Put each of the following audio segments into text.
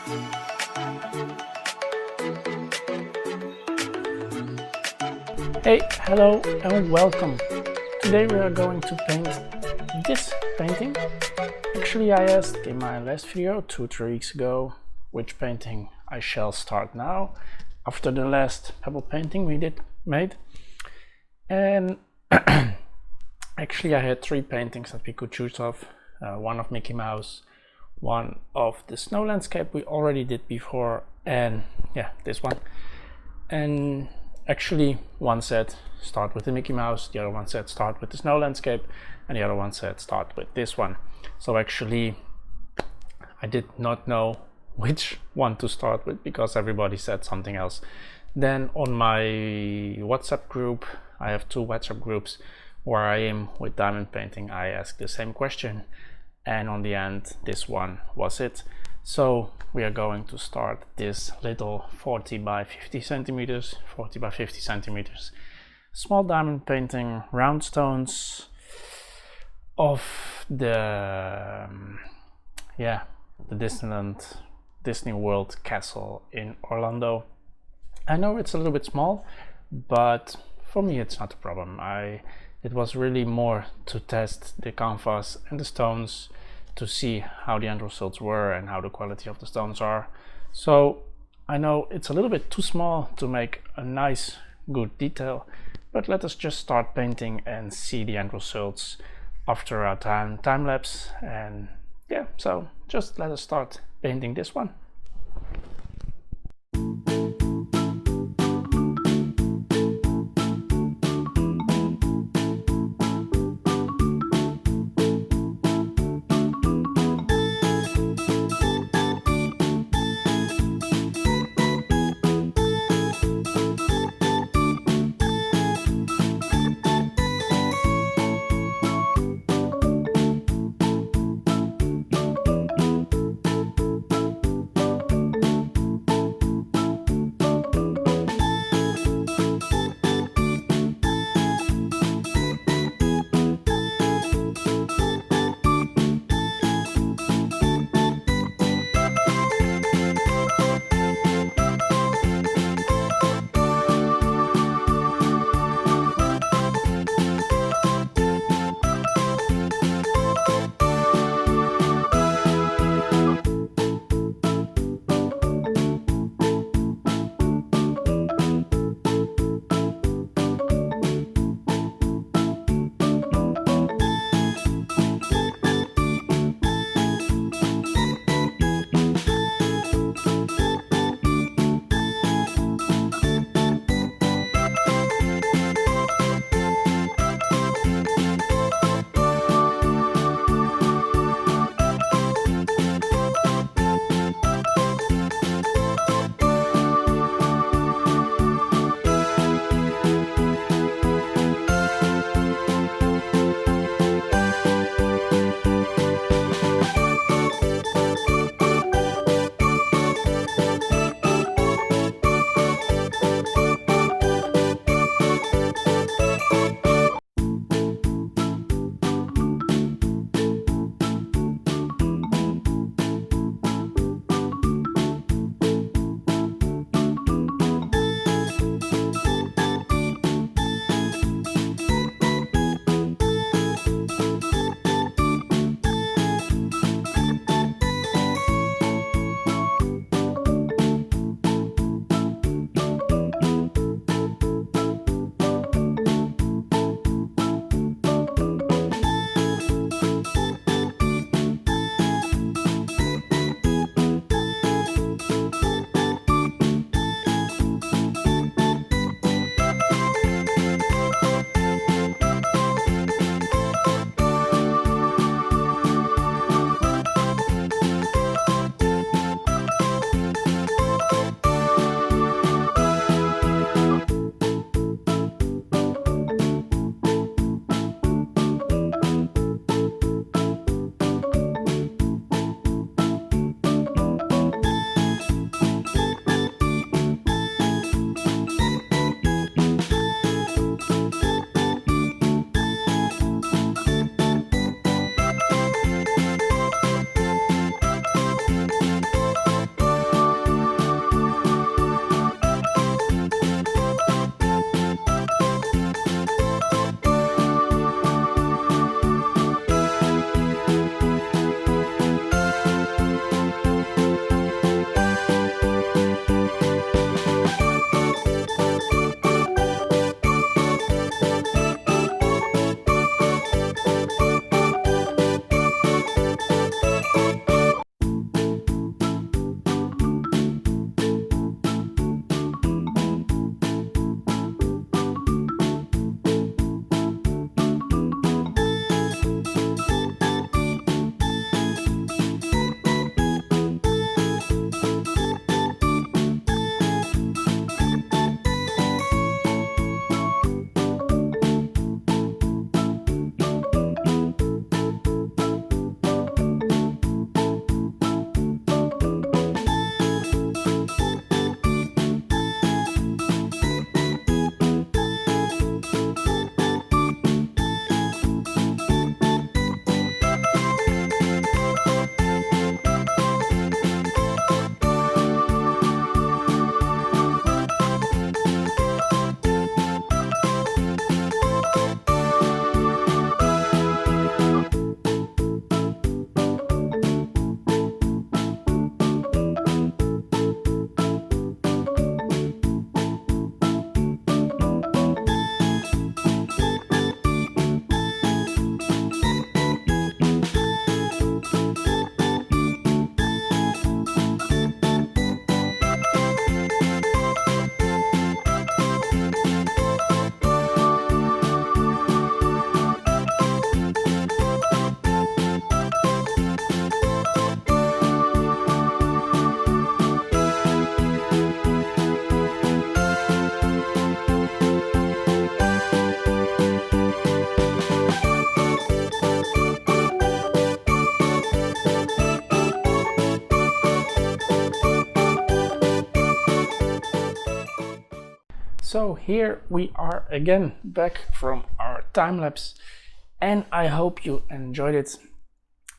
Hey, hello and welcome. Today we are going to paint this painting. Actually, I asked in my last video 2-3 weeks ago which painting I shall start now after the last pebble painting we made. And actually I had 3 paintings that we could choose of. One of Mickey Mouse, one of the snow landscape we already did before, and yeah, this one. And actually one said start with the Mickey Mouse, the other one said start with the snow landscape, and the other one said start with this one. So actually I did not know which one to start with because everybody said something else. Then on my WhatsApp group, I have 2 WhatsApp groups where I am with diamond painting, I asked the same question, and on the end this one was it. So we are going to start this little 40 by 50 centimeters small diamond painting, round stones of the Disneyland Disney World castle in Orlando. I know it's a little bit small, but for me it's not a problem. It was really more to test the canvas and the stones to see how the end results were and how the quality of the stones are. So I know it's a little bit too small to make a nice good detail, but let us just start painting and see the end results after our time lapse. And yeah, so just let us start painting this one. So here we are again, back from our time lapse, and I hope you enjoyed it.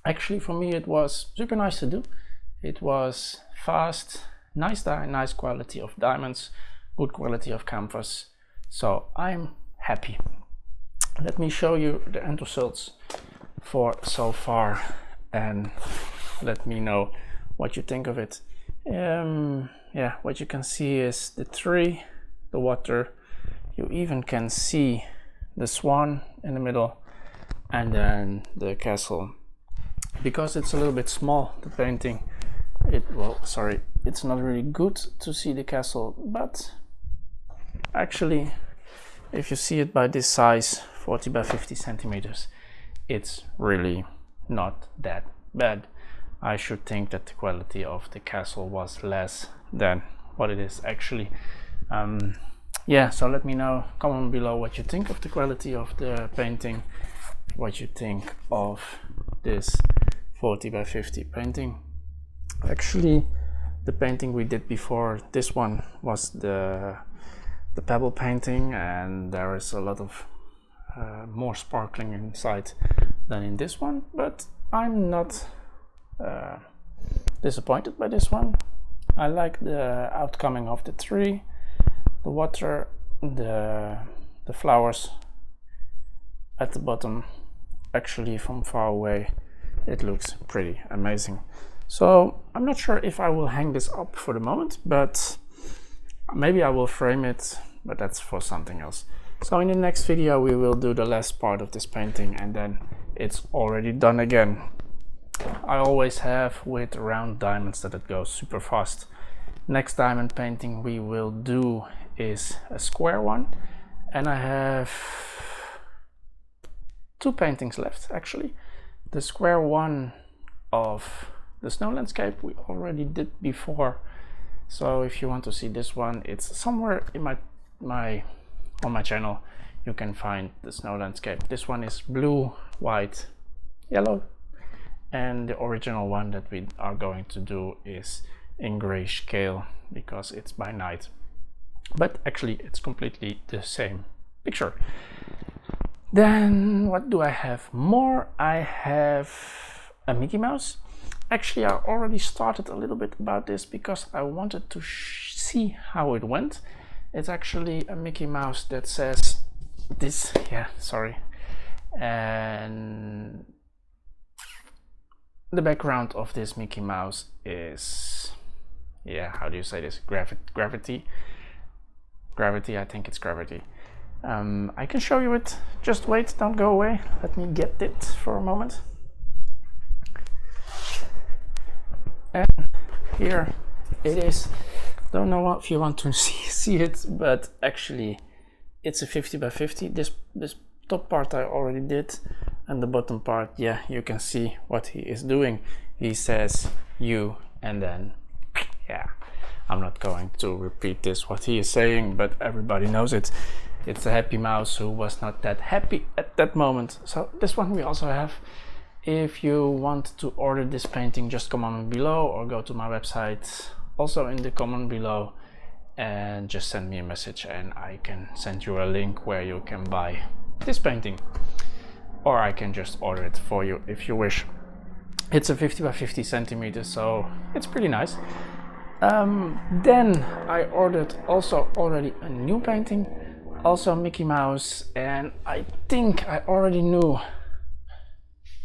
Actually, for me it was super nice to do. It was fast, nice quality of diamonds, good quality of canvas, so I'm happy. Let me show you the end results for so far and let me know what you think of it. Yeah, what you can see is the tree, the water, you even can see the swan in the middle, and then the castle. Because it's a little bit small, the painting, it's not really good to see the castle, but actually if you see it by this size, 40 by 50 centimeters, it's really not that bad. I should think that the quality of the castle was less than what it is actually. Yeah, so let me know, comment below what you think of the quality of the painting, what you think of this 40 by 50 painting. Actually, the painting we did before this one was the pebble painting, and there is a lot of more sparkling inside than in this one, but I'm not disappointed by this one. I like the outcoming of the tree, the water, the flowers at the bottom. Actually, from far away it looks pretty amazing. So I'm not sure if I will hang this up for the moment, but maybe I will frame it, but that's for something else. So in the next video we will do the last part of this painting, and then it's already done again. I always have with round diamonds that it goes super fast. Next diamond painting we will do is a square one, and I have two paintings left actually. The square one of the snow landscape we already did before, so if you want to see this one, it's somewhere in on my channel. You can find the snow landscape. This one is blue, white, yellow, and the original one that we are going to do is in grayscale because it's by night, but actually it's completely the same picture. Then what do I have more? I have a Mickey Mouse. Actually, I already started a little bit about this because I wanted to see how it went. It's actually a Mickey Mouse that says this, yeah, sorry, and the background of this Mickey Mouse is, yeah, how do you say this? Gravity, I think it's gravity. I can show you it. Just wait, don't go away. Let me get it for a moment. And here it is. Don't know if you want to see it, but actually it's a 50 by 50. This top part I already did, and the bottom part, yeah, you can see what he is doing. He says you, and then, yeah, I'm not going to repeat this what he is saying, but everybody knows it. It's a happy mouse who was not that happy at that moment. So this one we also have. If you want to order this painting, just comment below or go to my website, also in the comment below, and just send me a message and I can send you a link where you can buy this painting, or I can just order it for you if you wish. It's a 50 by 50 centimeters, so it's pretty nice. Then I ordered also already a new painting, also Mickey Mouse, and I think I already knew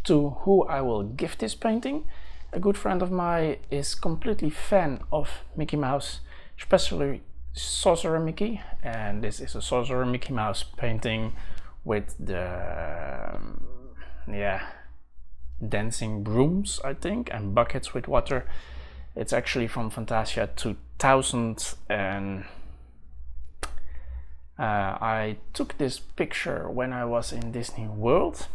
to who I will give this painting. A good friend of mine is completely fan of Mickey Mouse, especially Sorcerer Mickey, and this is a Sorcerer Mickey Mouse painting with the dancing brooms, I think, and buckets with water. It's actually from Fantasia 2000, and I took this picture when I was in Disney World.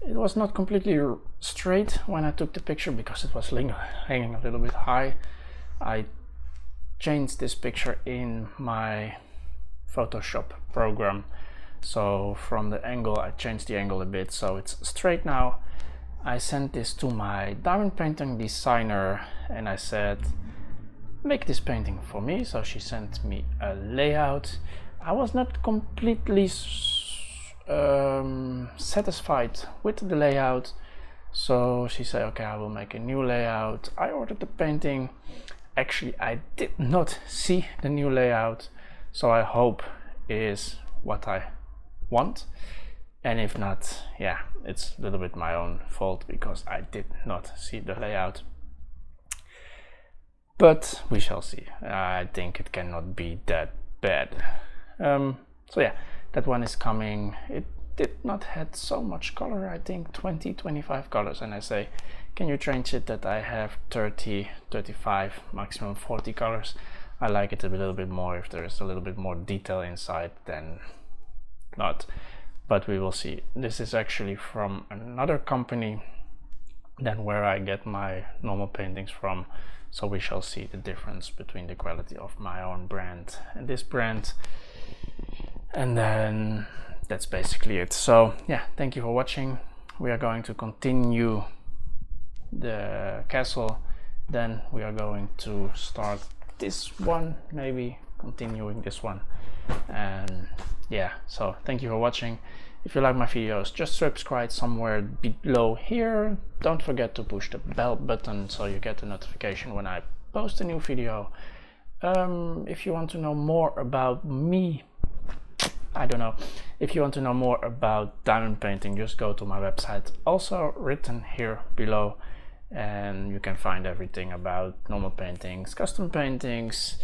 It was not completely straight when I took the picture because it was hanging a little bit high. I changed this picture in my Photoshop program, so from the angle I changed the angle a bit so it's straight now. I sent this to my diamond painting designer and I said, make this painting for me. So she sent me a layout. I was not completely satisfied with the layout, so she said, okay, I will make a new layout. I ordered the painting. Actually, I did not see the new layout, so I hope it is what I want, and if not, yeah, it's a little bit my own fault because I did not see the layout, but we shall see. I think it cannot be that bad. So yeah, that one is coming. It did not have so much color, I think 20-25 colors, and I say, can you change it that I have 30, 35, maximum 40 colors? I like it a little bit more if there is a little bit more detail inside than not, but we will see. This is actually from another company than where I get my normal paintings from, so we shall see the difference between the quality of my own brand and this brand, and then that's basically it. So yeah, thank you for watching. We are going to continue the castle, then we are going to start this one, maybe continuing this one, and yeah, so thank you for watching. If you like my videos, just subscribe somewhere below here. Don't forget to push the bell button so you get a notification when I post a new video. If you want to know more about me, I don't know, if you want to know more about diamond painting, just go to my website, also written here below, and you can find everything about normal paintings, custom paintings,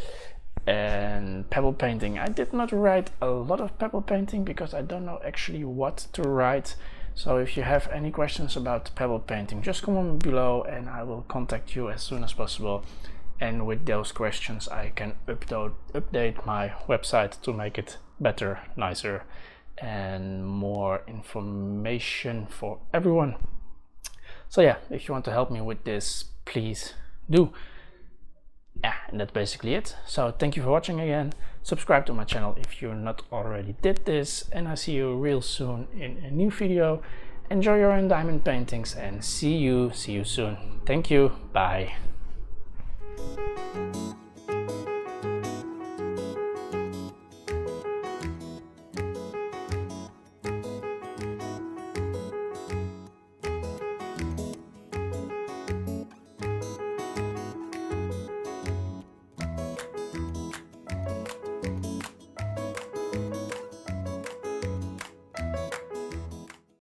and pebble painting. I did not write a lot of pebble painting because I don't know actually what to write, so if you have any questions about pebble painting, just comment below and I will contact you as soon as possible, and with those questions I can update my website to make it better, nicer, and more information for everyone. So yeah, if you want to help me with this, please do. Yeah, and that's basically it. So thank you for watching again. Subscribe to my channel if you not already did this, and I see you real soon in a new video. Enjoy your own diamond paintings, and see you soon. Thank you. Bye.